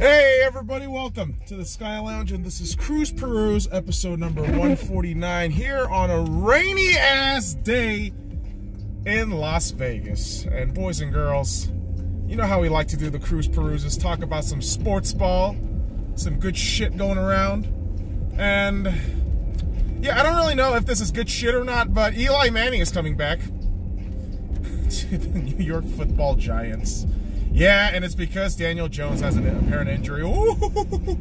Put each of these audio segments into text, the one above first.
Hey everybody, welcome to the Sky Lounge, and this is Cruise Peruse episode number 149 here on a rainy ass day in Las Vegas. And boys and girls, you know how we like to do the Cruise Peruses, talk about some sports ball, some good shit going around. And yeah, I don't really know if this is good shit or not, but Eli Manning is coming back to the New York Football Giants. Yeah, and it's because Daniel Jones has an apparent injury. Ooh,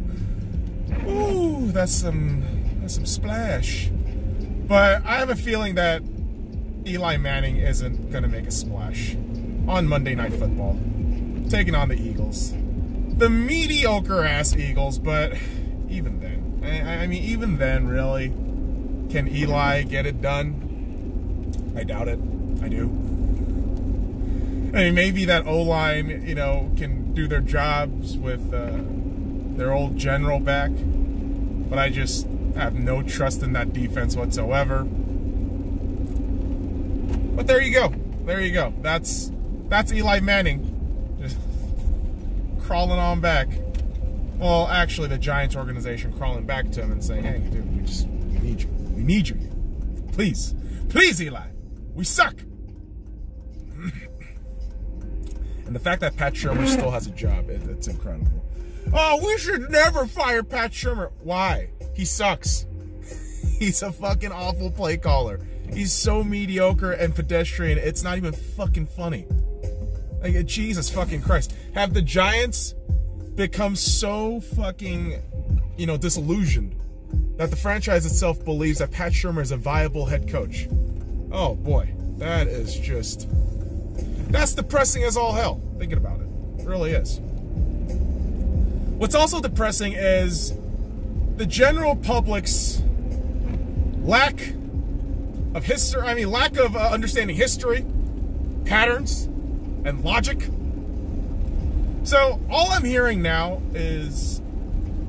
that's some splash. But I have a feeling that Eli Manning isn't going to make a splash on Monday Night Football, taking on the Eagles. The mediocre-ass Eagles, but even then. I mean, even then, really, can Eli get it done? I doubt it. I do. I mean, maybe that O-line, you know, can do their jobs with their old general back, but I just have no trust in that defense whatsoever. But there you go. There you go. That's Eli Manning just crawling on back. Well, actually, the Giants organization crawling back to him and saying, "Hey, dude, we need you. We need you. Please, please, Eli. We suck." And the fact that Pat Shurmur still has a job, it's incredible. Oh, we should never fire Pat Shurmur. Why? He sucks. He's a fucking awful play caller. He's so mediocre and pedestrian, it's not even fucking funny. Like, Jesus fucking Christ. Have the Giants become so fucking, you know, disillusioned that the franchise itself believes that Pat Shurmur is a viable head coach? Oh, boy. That is just... that's depressing as all hell, thinking about it. It really is. What's also depressing is the general public's lack of history, lack of understanding history, patterns, and logic. So all I'm hearing now is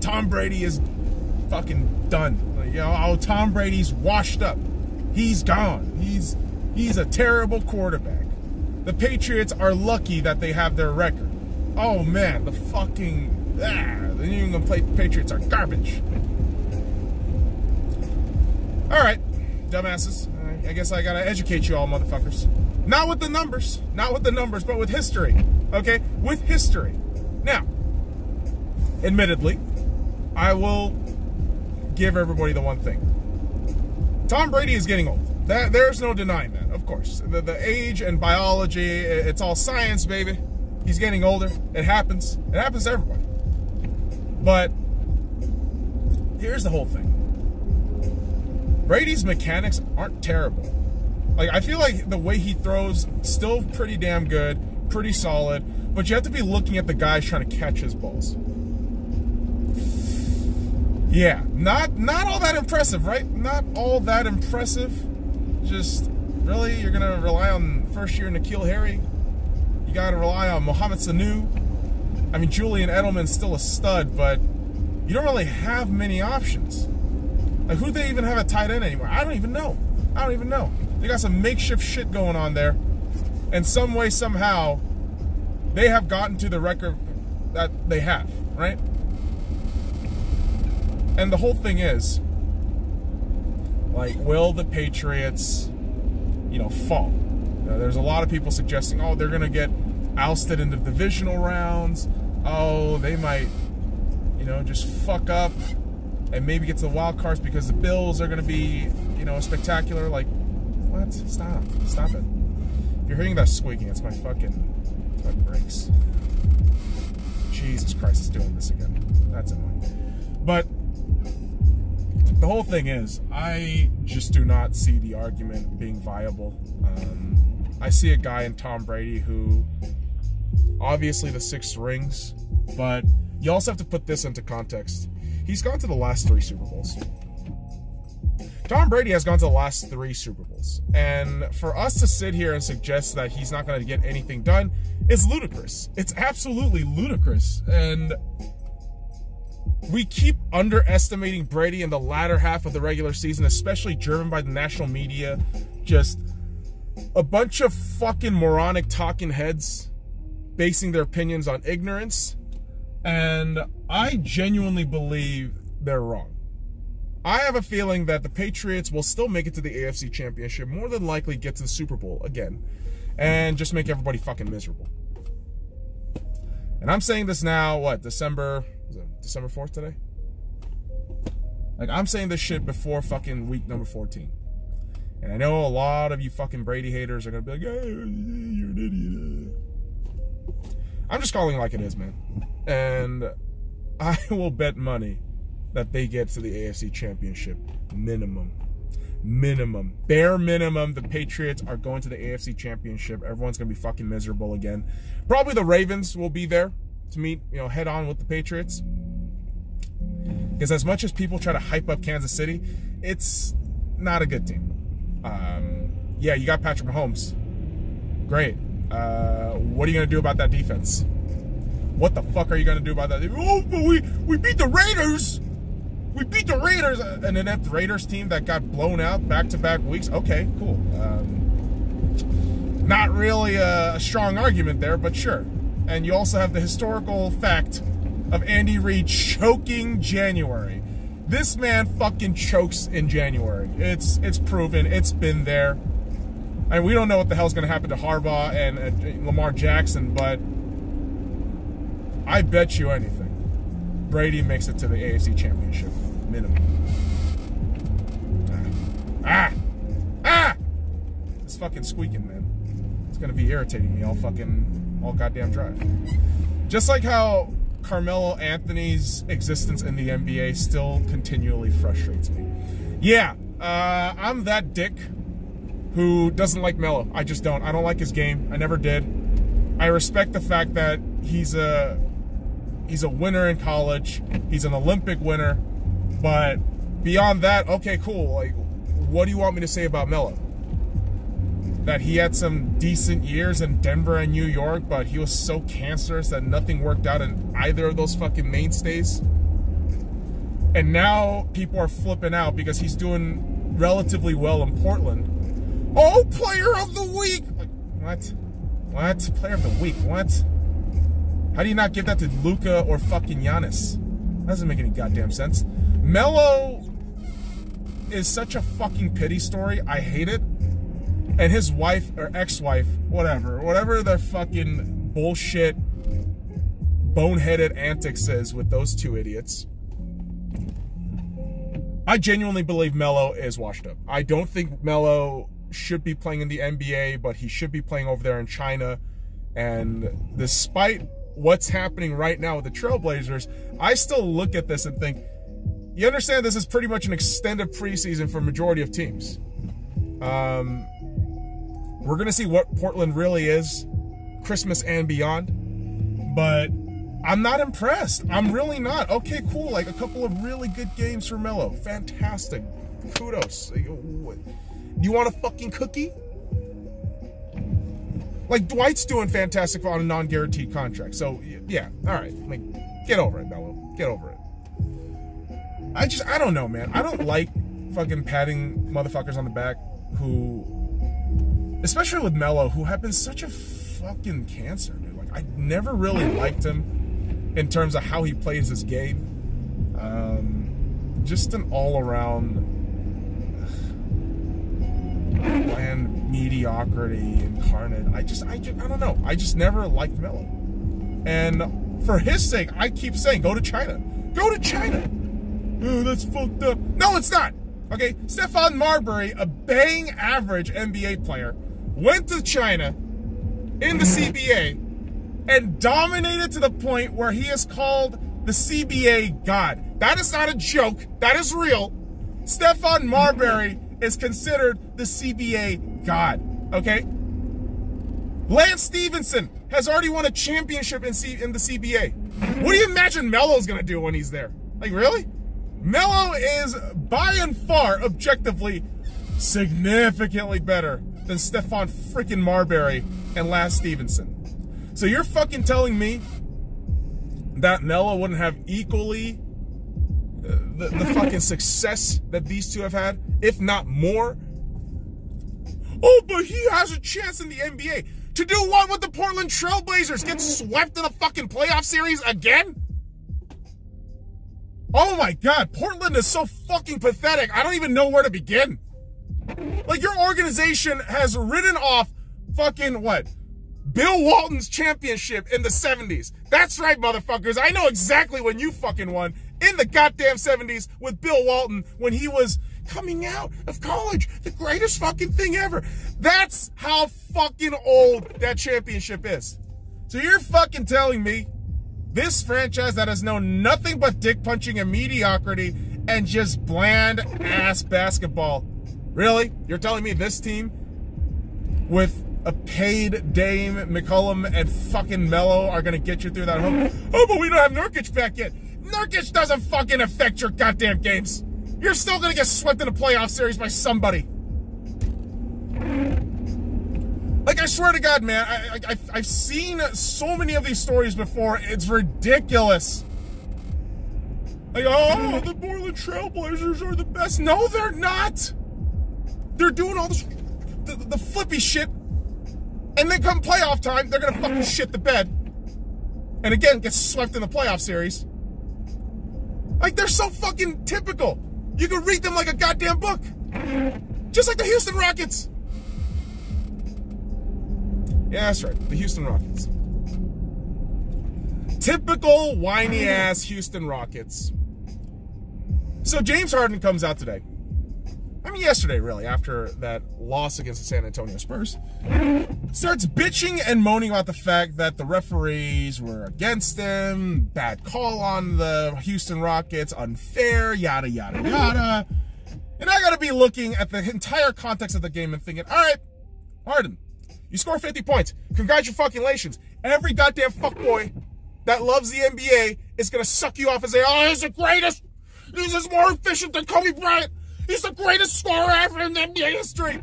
Tom Brady is fucking done. You know, oh, Tom Brady's washed up. He's gone. He's a terrible quarterback. The Patriots are lucky that they have their record. Oh man, the New England Patriots are garbage. Alright, dumbasses. I guess I gotta educate you all, motherfuckers. Not with the numbers, but with history. Okay? With history. Now, admittedly, I will give everybody the one thing. Tom Brady is getting old. There's no denying that, of course. The age and biology, it's all science, baby. He's getting older. It happens. It happens to everybody. But here's the whole thing. Brady's mechanics aren't terrible. Like, I feel like the way he throws, still pretty damn good, pretty solid, but you have to be looking at the guys trying to catch his balls. Yeah, not all that impressive, right? Not all that impressive. Just, really, you're going to rely on first-year N'Keal Harry? You got to rely on Mohamed Sanu? I mean, Julian Edelman's still a stud, but you don't really have many options. Like, who do they even have at tight end anymore? I don't even know. They got some makeshift shit going on there. And some way, somehow, they have gotten to the record that they have, right? And the whole thing is, like, will the Patriots, you know, fall? There's a lot of people suggesting, oh, they're going to get ousted in the divisional rounds. Oh, they might, you know, just fuck up and maybe get to the wild cards because the Bills are going to be, you know, spectacular. Like, what? Stop it. If you're hearing that squeaking, it's my brakes. Jesus Christ, it's doing this again. That's annoying. But the whole thing is, I just do not see the argument being viable. I see a guy in Tom Brady who, obviously the 6 rings, but you also have to put this into context. He's gone to the last 3 Super Bowls. Tom Brady has gone to the last 3 Super Bowls. And for us to sit here and suggest that he's not going to get anything done is ludicrous. It's absolutely ludicrous. And we keep underestimating Brady in the latter half of the regular season, especially driven by the national media. Just a bunch of fucking moronic talking heads basing their opinions on ignorance. And I genuinely believe they're wrong. I have a feeling that the Patriots will still make it to the AFC Championship, more than likely get to the Super Bowl again, and just make everybody fucking miserable. And I'm saying this now, what, December 4th today? Like, I'm saying this shit before fucking week number 14. And I know a lot of you fucking Brady haters are going to be like, hey, you're an idiot. I'm just calling it like it is, man. And I will bet money that they get to the AFC Championship. Minimum. Bare minimum, the Patriots are going to the AFC Championship. Everyone's going to be fucking miserable again. Probably the Ravens will be there to meet, head on with the Patriots. Because as much as people try to hype up Kansas City, it's not a good team. Yeah, you got Patrick Mahomes. Great. What are you going to do about that defense? What the fuck are you going to do about that? Oh, but we beat the Raiders. We beat the Raiders. An inept Raiders team that got blown out back-to-back weeks. Okay, cool. Not really a strong argument there, but sure. And you also have the historical fact of Andy Reid choking January. This man fucking chokes in January. It's proven. It's been there. And we don't know what the hell's going to happen to Harbaugh and Lamar Jackson, but I bet you anything, Brady makes it to the AFC Championship. Minimum. It's fucking squeaking, man. It's going to be irritating me all goddamn drive. Just like how Carmelo Anthony's existence in the NBA still continually frustrates me. Yeah, I'm that dick who doesn't like Melo. I just don't. I don't like his game. I never did. I respect the fact that he's a winner in college. He's an Olympic winner. But beyond that, okay, cool. Like, what do you want me to say about Melo? That he had some decent years in Denver and New York, but he was so cancerous that nothing worked out in either of those fucking mainstays. And now people are flipping out because he's doing relatively well in Portland. Oh, player of the week! Like, what? Player of the week? What? How do you not give that to Luka or fucking Giannis? That doesn't make any goddamn sense. Melo is such a fucking pity story. I hate it. And his wife, or ex-wife, whatever their fucking bullshit, boneheaded antics is with those two idiots, I genuinely believe Melo is washed up. I don't think Melo should be playing in the NBA, but he should be playing over there in China. And despite what's happening right now with the Trailblazers, I still look at this and think, you understand this is pretty much an extended preseason for a majority of teams. We're going to see what Portland really is, Christmas and beyond. But I'm not impressed. I'm really not. Okay, cool. Like a couple of really good games for Melo. Fantastic. Kudos. You want a fucking cookie? Like, Dwight's doing fantastic on a non-guaranteed contract. So, yeah. All right. Like, get over it, Melo. Get over it. I don't know, man. I don't like fucking patting motherfuckers on the back who, especially with Melo, who have been such a fucking cancer, dude. Like, I never really liked him in terms of how he plays his game. Just an all-around bland mediocrity incarnate. I don't know. I just never liked Melo. And for his sake, I keep saying, go to China. Go to China. Oh, that's fucked up. No, it's not. Okay, Stephon Marbury, a bang average NBA player, went to China in the CBA and dominated to the point where he is called the CBA God. That is not a joke. That is real. Stephon Marbury is considered the CBA God. Okay? Lance Stevenson has already won a championship in the CBA. What do you imagine Melo's going to do when he's there? Like, really? Melo is by and far, objectively, significantly better than Stephon freaking Marbury and Lance Stevenson. So you're fucking telling me that Melo wouldn't have equally the fucking success that these two have had, if not more? Oh, but he has a chance in the NBA. To do what with the Portland Trailblazers? Get swept in the fucking playoff series again? Oh my God, Portland is so fucking pathetic. I don't even know where to begin. Like, your organization has ridden off fucking what? Bill Walton's championship in the 70s. That's right, motherfuckers. I know exactly when you fucking won. In the goddamn 70s with Bill Walton when he was coming out of college. The greatest fucking thing ever. That's how fucking old that championship is. So you're fucking telling me this franchise that has known nothing but dick punching and mediocrity and just bland ass basketball. Really? You're telling me this team with a paid Dame, McCollum, and fucking Melo are going to get you through that hump? Oh, but we don't have Nurkic back yet. Nurkic doesn't fucking affect your goddamn games. You're still going to get swept in a playoff series by somebody. Like, I swear to God, man, I've seen so many of these stories before. It's ridiculous. Like, oh, the Portland Trailblazers are the best. No, they're not. They're doing all this, the flippy shit. And then come playoff time, they're going to fucking shit the bed. And again, get swept in the playoff series. Like, they're so fucking typical. You can read them like a goddamn book. Just like the Houston Rockets. Yeah, that's right. The Houston Rockets. Typical whiny ass Houston Rockets. So James Harden comes out today. I mean, yesterday, really, after that loss against the San Antonio Spurs. Starts bitching and moaning about the fact that the referees were against him, bad call on the Houston Rockets, unfair, yada, yada, yada. And I gotta be looking at the entire context of the game and thinking, all right, Harden, you score 50 points. Congratulations. Every goddamn fuckboy that loves the NBA is gonna suck you off and say, oh, he's the greatest. He's more efficient than Kobe Bryant. He's the greatest scorer ever in NBA history.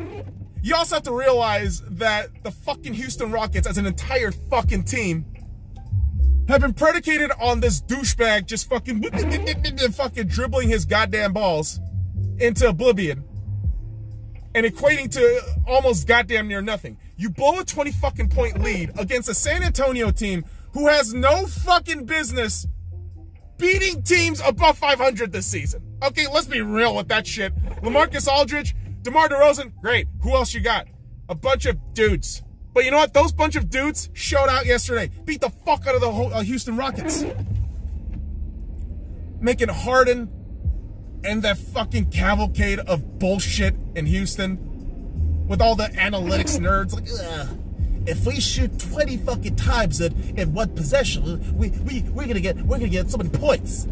You also have to realize that the fucking Houston Rockets as an entire fucking team have been predicated on this douchebag just fucking dribbling his goddamn balls into oblivion and equating to almost goddamn near nothing. You blow a 20 fucking point lead against a San Antonio team who has no fucking business beating teams above 500 this season. Okay, let's be real with that shit. LaMarcus Aldridge, DeMar DeRozan, great. Who else you got? A bunch of dudes. But you know what? Those bunch of dudes showed out yesterday. Beat the fuck out of the whole, Houston Rockets. Making Harden and that fucking cavalcade of bullshit in Houston with all the analytics nerds like, ugh. If we shoot 20 fucking times in one possession, we're gonna get so many points.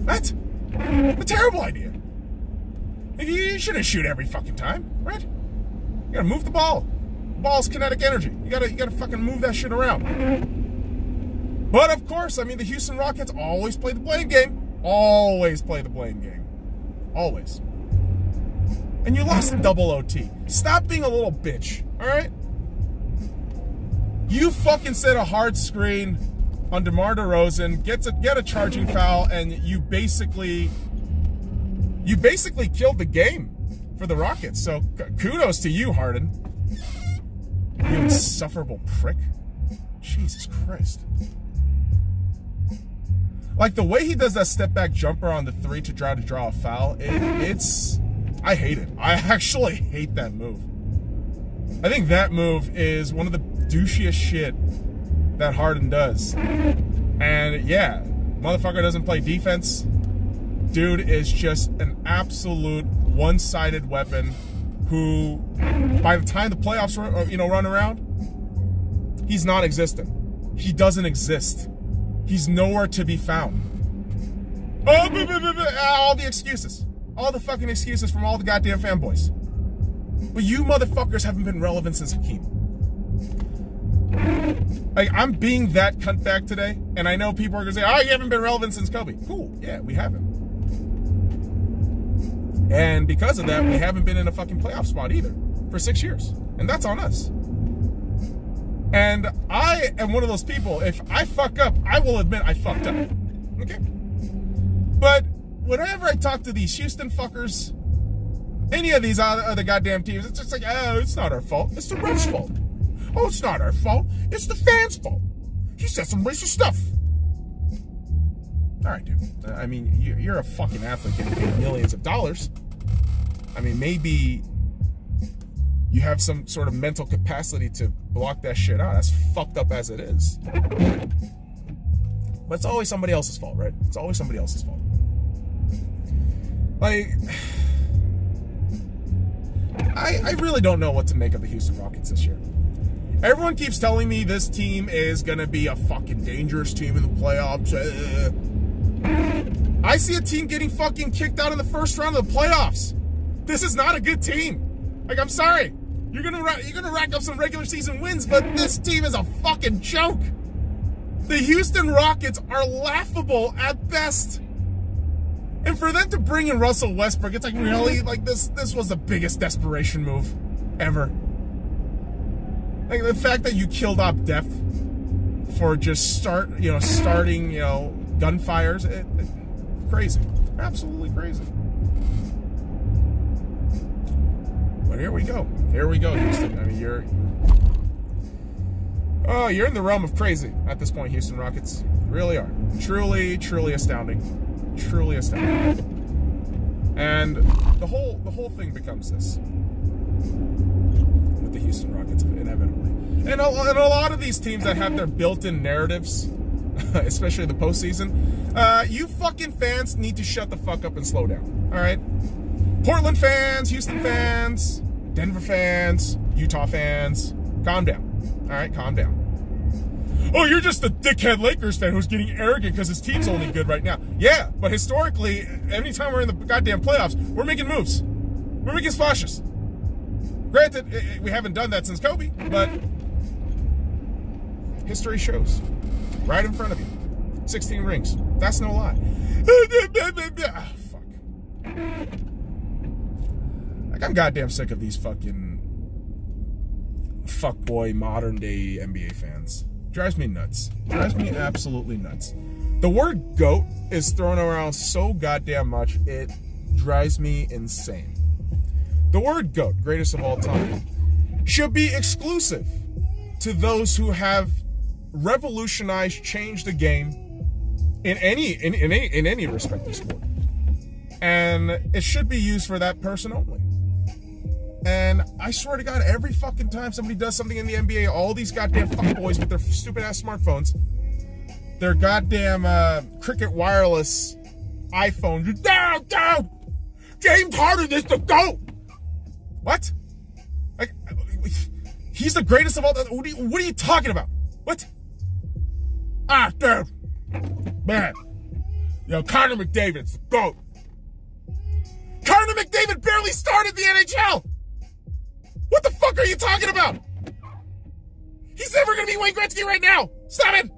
What? A terrible idea. You shouldn't shoot every fucking time, right? You gotta move the ball. The ball's kinetic energy. You gotta fucking move that shit around. But of course, I mean, the Houston Rockets always play the blame game. Always play the blame game. Always. And you lost in double OT. Stop being a little bitch, all right? You fucking set a hard screen on DeMar DeRozan, get a charging foul, and you basically killed the game for the Rockets. So kudos to you, Harden. You insufferable prick. Jesus Christ. Like, the way he does that step back jumper on the three to try to draw a foul, I hate it. I actually hate that move. I think that move is one of the douchiest shit that Harden does. And yeah, motherfucker doesn't play defense. Dude is just an absolute one-sided weapon who, by the time the playoffs run around, he's non-existent. He doesn't exist. He's nowhere to be found. All the excuses. All the fucking excuses from all the goddamn fanboys. But you motherfuckers haven't been relevant since Hakeem. Like, I'm being that cunt back today, and I know people are going to say, oh, you haven't been relevant since Kobe. Cool. Yeah, we haven't. And because of that, we haven't been in a fucking playoff spot either for 6 years. And that's on us. And I am one of those people, if I fuck up, I will admit I fucked up. Okay? But whenever I talk to these Houston fuckers, any of these other goddamn teams, it's just like, oh, it's not our fault. It's the ref's fault. Oh, it's not our fault. It's the fans' fault. He said some racist stuff. All right, dude. I mean, you're a fucking athlete getting paid millions of dollars. I mean, maybe you have some sort of mental capacity to block that shit out. That's fucked up as it is. But it's always somebody else's fault, right? It's always somebody else's fault. Like, I really don't know what to make of the Houston Rockets this year. Everyone keeps telling me this team is going to be a fucking dangerous team in the playoffs. I see a team getting fucking kicked out in the first round of the playoffs. This is not a good team. Like, I'm sorry. You're gonna rack up some regular season wins, but this team is a fucking joke. The Houston Rockets are laughable at best. And for them to bring in Russell Westbrook, it's like, really? Like, this was the biggest desperation move ever. Like, the fact that you killed off depth for just starting, gunfires, crazy. Absolutely crazy. But here we go. Here we go, Houston. I mean, you're in the realm of crazy at this point, Houston Rockets. You really are. Truly, truly astounding. Truly astounding. And the whole thing becomes this with the Houston Rockets, inevitably. And a lot of these teams that have their built-in narratives, especially the postseason, you fucking fans need to shut the fuck up and slow down. All right? Portland fans, Houston fans, Denver fans, Utah fans, calm down. All right, calm down. Oh, you're just a dickhead Lakers fan who's getting arrogant because his team's only good right now. Yeah, but historically, anytime we're in the goddamn playoffs, we're making moves. We're making splashes. Granted, we haven't done that since Kobe, but history shows. Right in front of you. 16 rings. That's no lie. Ah, fuck. Like, I'm goddamn sick of these fucking fuckboy modern day NBA fans. Drives me nuts. Drives me absolutely nuts. The word GOAT is thrown around so goddamn much, it drives me insane. The word GOAT, greatest of all time, should be exclusive to those who have revolutionized, changed the game in any respective sport. And it should be used for that person only. And I swear to God, every fucking time somebody does something in the NBA, all these goddamn fuckboys with their stupid ass smartphones, their goddamn Cricket wireless iPhone, down! James Harden is the GOAT! What? Like, he's the greatest of all time? What are you talking about? What? Ah, dude. Man. Connor McDavid's the GOAT. Connor McDavid barely started the NHL! What the fuck are you talking about? He's never gonna be Wayne Gretzky right now! Stop it!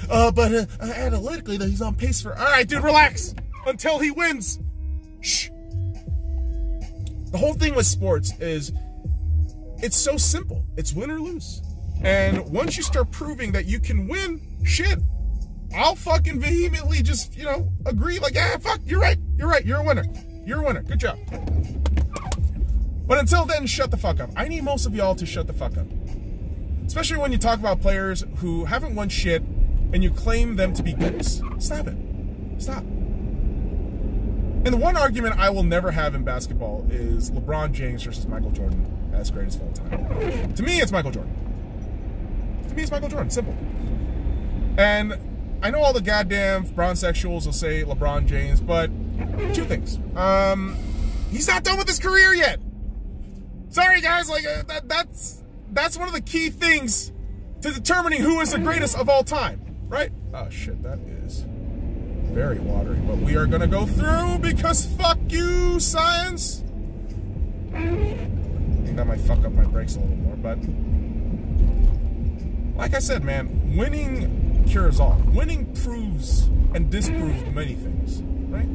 But analytically, he's on pace for... Alright, dude, relax! Until he wins! Shh! The whole thing with sports is... It's so simple. It's win or lose. And once you start proving that you can win, shit, I'll fucking vehemently just, agree. Like, fuck, you're right. You're a winner. You're a winner. Good job. But until then, shut the fuck up. I need most of y'all to shut the fuck up. Especially when you talk about players who haven't won shit and you claim them to be GOATs. Stop it. Stop. And the one argument I will never have in basketball is LeBron James versus Michael Jordan as greatest of all time. To me, it's Michael Jordan. To me, it's Michael Jordan. Simple. And I know all the goddamn bronzexuals will say LeBron James, but two things. He's not done with his career yet. Sorry, guys. Like that's one of the key things to determining who is the greatest of all time, right? Oh shit, that is very watery. But we are gonna go through because fuck you, science. I think that might fuck up my brakes a little more, but like I said, man, winning cures all. Winning proves and disproves many things, right?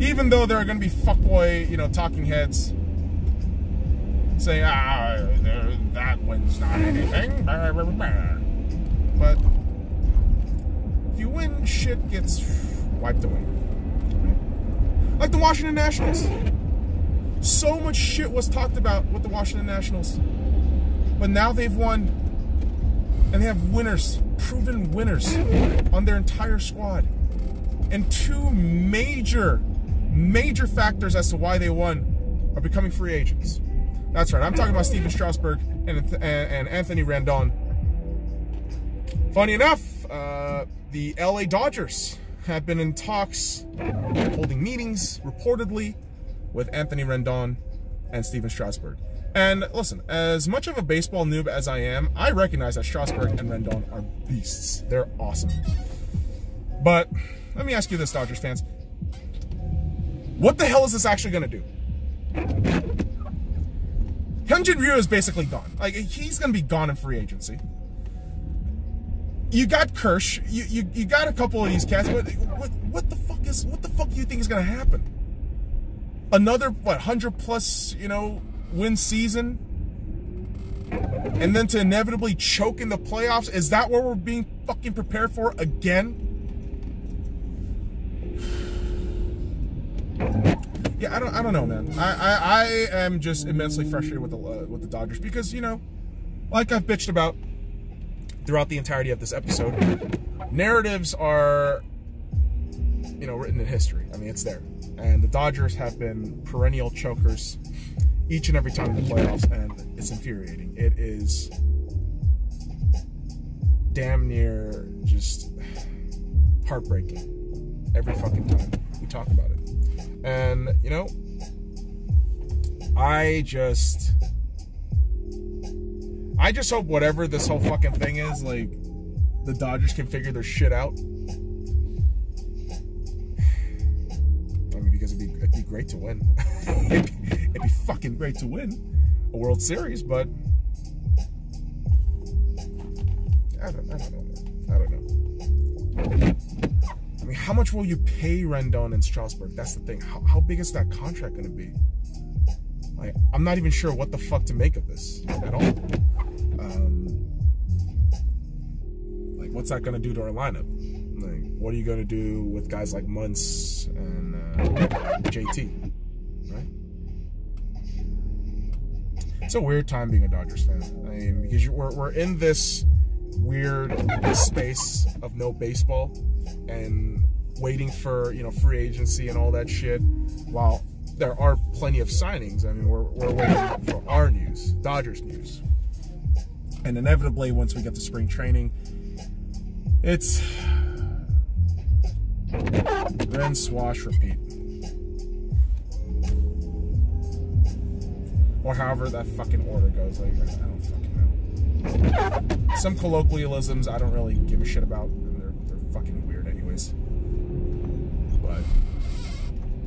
Even though there are going to be fuckboy, talking heads saying, that win's not anything. But if you win, shit gets wiped away. Right? Like the Washington Nationals. So much shit was talked about with the Washington Nationals. But now they've won. And they have winners, proven winners on their entire squad. And two major factors as to why they won are becoming free agents. That's right, I'm talking about Steven Strasburg and Anthony Rendon. Funny enough, the LA Dodgers have been in talks, holding meetings, reportedly, with Anthony Rendon and Steven Strasburg. And listen, as much of a baseball noob as I am, I recognize that Strasburg and Rendon are beasts. They're awesome. But let me ask you this, Dodgers fans. What the hell is this actually going to do? Hyunjin Ryu is basically gone. Like, he's going to be gone in free agency. You got Kirsch. You got a couple of these cats. What the fuck do you think is going to happen? Another, what, 100+, you know, win season? And then to inevitably choke in the playoffs? Is that what we're being fucking prepared for again? Yeah, I don't know, man. I am just immensely frustrated with the Dodgers because, you know, like I've bitched about throughout the entirety of this episode, narratives are, you know, written in history. I mean, it's there. And the Dodgers have been perennial chokers each and every time in the playoffs, and it's infuriating. It is damn near just heartbreaking every fucking time we talk about it. And, you know, I just hope whatever this whole fucking thing is, like, the Dodgers can figure their shit out. I mean, because it'd be great to win. it'd be fucking great to win a World Series, but I don't know, man. I don't know. I mean, how much will you pay Rendon and Strasburg? That's the thing. How big is that contract going to be? Like, I'm not even sure what the fuck to make of this at all. Like, what's that going to do to our lineup? Like, what are you going to do with guys like Muntz and JT? Right? It's a weird time being a Dodgers fan. I mean, because we're in this weird space of no baseball and waiting for, you know, free agency and all that shit, while there are plenty of signings. I mean, we're waiting for our news, Dodgers news. And inevitably, once we get to spring training, it's rinse, wash, repeat. Or however that fucking order goes. Like, I don't fucking know. Some colloquialisms I don't really give a shit about. They're fucking weird anyways. But,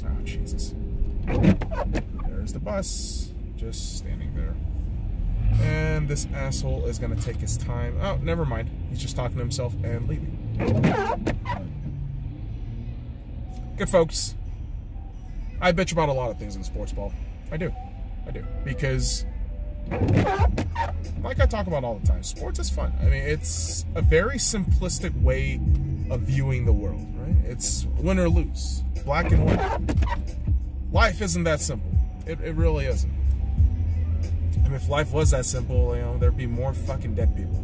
oh, Jesus. There's the bus, just standing there. And this asshole is going to take his time. Oh, never mind. He's just talking to himself and leaving. Good folks. I bitch about a lot of things in sports ball. I do. Because, like I talk about all the time, sports is fun. I mean, it's a very simplistic way of viewing the world, right? It's win or lose, black and white. Life isn't that simple. It really isn't. I mean, if life was that simple, you know, there'd be more fucking dead people.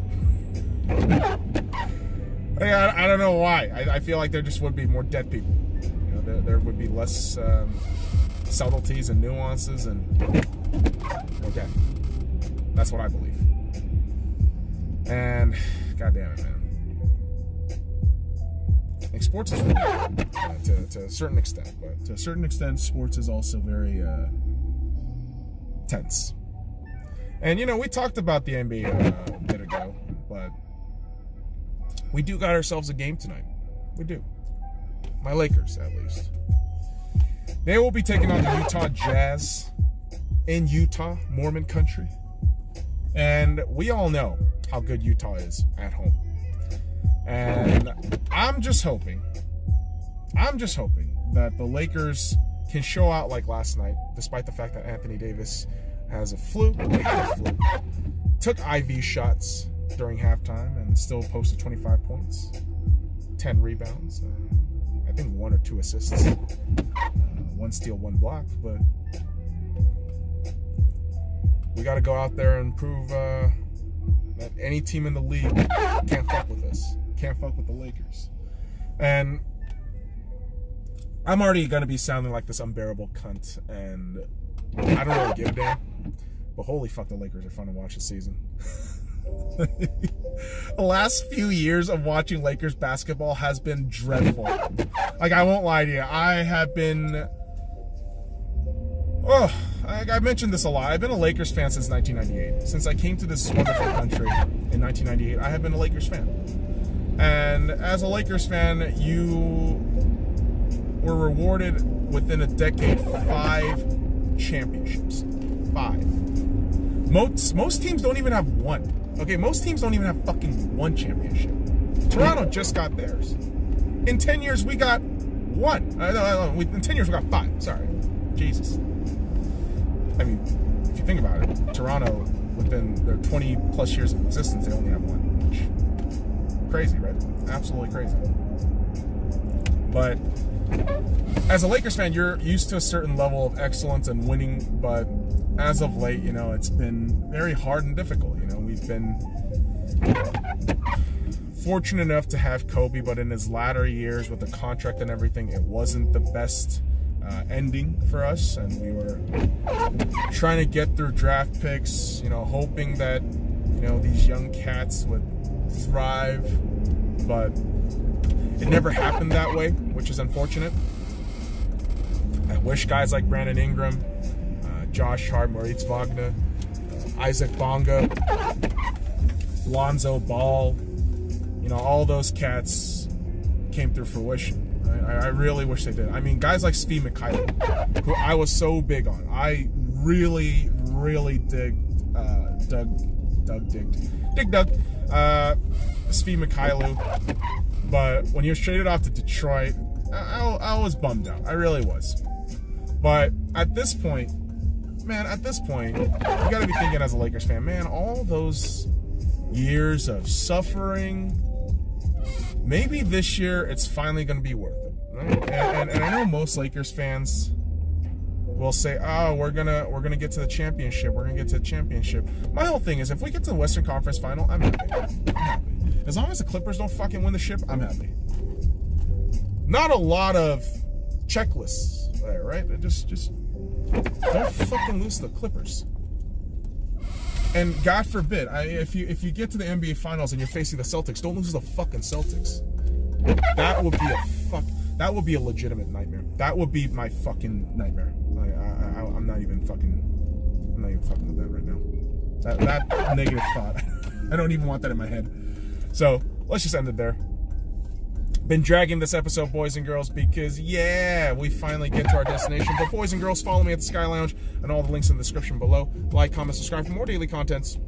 I don't know why. I feel like there just would be more dead people. You know, there would be less subtleties and nuances and more death. That's what I believe. And God damn it, man. Like, sports is really to a certain extent, but to a certain extent, sports is also very tense. And, you know, we talked about the NBA a bit ago, but we do got ourselves a game tonight. We do. My Lakers, at least. They will be taking on the Utah Jazz in Utah, Mormon country. And we all know how good Utah is at home. And I'm just hoping that the Lakers can show out like last night, despite the fact that Anthony Davis has a flu, took IV shots during halftime and still posted 25 points, 10 rebounds, I think 1 or 2 assists, 1 steal, 1 block. But we got to go out there and prove that that any team in the league can't fuck with us. Can't fuck with the Lakers. And I'm already going to be sounding like this unbearable cunt, and I don't really give a damn. But holy fuck, the Lakers are fun to watch this season. The last few years of watching Lakers basketball has been dreadful. Like, I won't lie to you. I have been... Oh, I mentioned this a lot. I've been a Lakers fan since 1998. Since I came to this wonderful country in 1998, I have been a Lakers fan. And as a Lakers fan, you were rewarded within a decade 5 championships. 5. Most teams don't even have 1. Okay, most teams don't even have fucking 1 championship. Toronto just got theirs. In 10 years, we got 1. In 10 years, we got 5. Sorry. Jesus. I mean, if you think about it, Toronto, within their 20 plus years of existence, they only have 1 each. Crazy, right? Absolutely crazy. But as a Lakers fan, you're used to a certain level of excellence and winning, but as of late, you know, it's been very hard and difficult. You know, we've been fortunate enough to have Kobe, but in his latter years with the contract and everything, it wasn't the best ending for us, and we were trying to get through draft picks, you know, hoping that, you know, these young cats would thrive, but it never happened that way, which is unfortunate. I wish guys like Brandon Ingram, Josh Hart, Moritz Wagner, Isaac Bonga, Lonzo Ball, you know, all those cats came through fruition. I really wish they did. I mean, guys like S.C.Y, who I was so big on. I really dig S.C.Y, but when he was traded off to Detroit, I was bummed out. I really was. But at this point, man, you gotta be thinking as a Lakers fan, man, all those years of suffering, maybe this year it's finally gonna be worth it, right? And I know most Lakers fans will say, oh, we're gonna get to the championship. We're gonna get to the championship. My whole thing is, if we get to the Western Conference Final, I'm happy. As long as the Clippers don't fucking win the ship, I'm happy. Not a lot of checklists there, right? Just don't fucking lose to the Clippers. And God forbid, if you get to the NBA Finals and you're facing the Celtics, don't lose to the fucking Celtics. That would be a legitimate nightmare. That would be my fucking nightmare. I'm not even fucking with that right now. That negative thought. I don't even want that in my head. So let's just end it there. Been dragging this episode, boys and girls, because yeah, we finally get to our destination. But boys and girls, follow me at the Sky Lounge and all the links in the description below. Like, comment, subscribe for more daily contents.